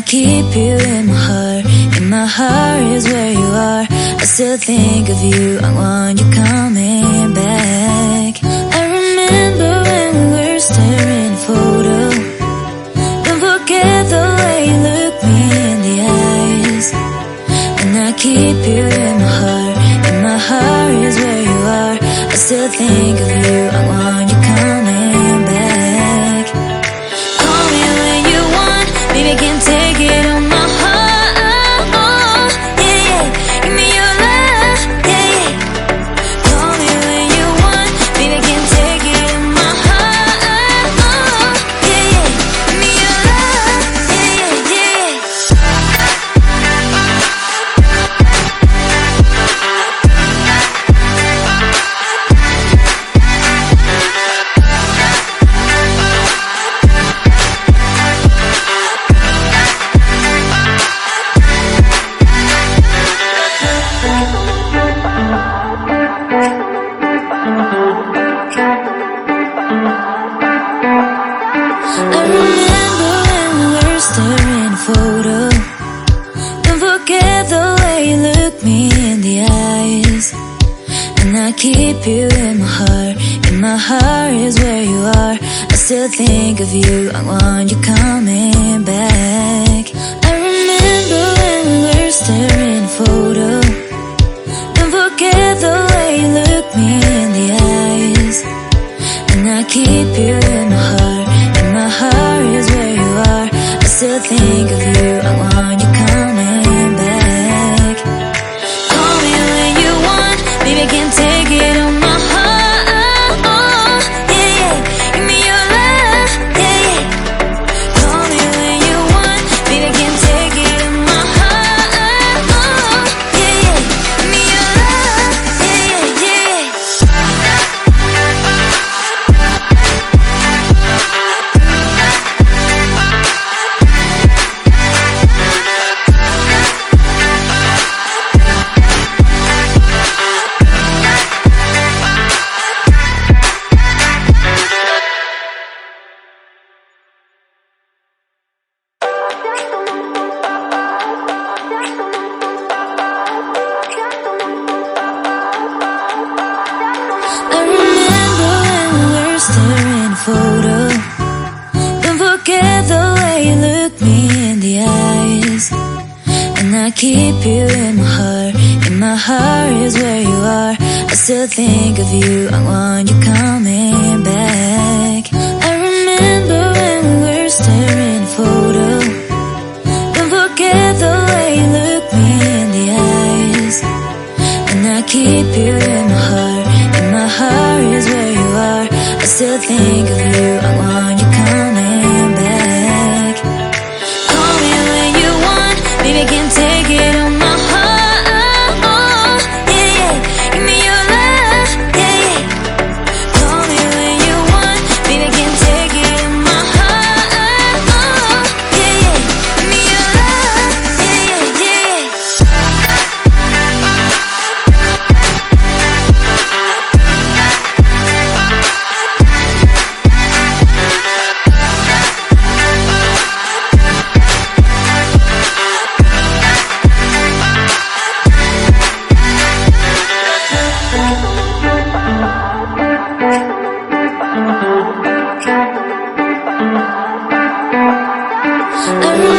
keep you in my heart. In my heart is where you are. I still think of you. I want you coming back. I remember when we were staring at a photo. Don't forget the way you look me in the eyes. And I keep you in my heart. In my heart is where you are. I still think of you. I want you coming back. Call me when you want. Baby, I can't take it on my heart. Yeah, yeah. Give me your love. Yeah, yeah. Call me when you want. Baby, I can't take it on my heart. Yeah, yeah. Give me your love. Yeah, yeah, yeah. I remember when we were staring at a photo. Don't forget the way you look me in the eyes. And I keep you in my heart. In my heart is where you are. I still think of you. I want you coming back. I remember when we were staring at a photo. Don't forget the way you look me in the eyes. And I keep you in my heart. In my heart is where you are. I still think of you. I want you coming back. Call me when you want. Baby, I can't take it on my heart. Yeah, yeah. Give me your love. Yeah, yeah. Call me when you want. Baby, I can't take it on my heart. Yeah, yeah. Give me your love. Yeah, yeah, yeah. I remember when we were staring at a photo. Don't forget the way you look me in the eyes. And I keep you in my heart. In my heart is where you are. I still think of you. I want you coming back. I remember when we were staring at a photo. Don't forget the way you look me in the eyes. And I keep you in my heart. In my heart is where you are. I still think of you. I want you coming back. Call me when you want. Baby, I can't take it on my heart. Yeah, yeah. Give me your love. Yeah, yeah. Call me when you want. Baby, I can't take it on my heart. Yeah, yeah. Give me your love. Yeah, yeah, yeah. I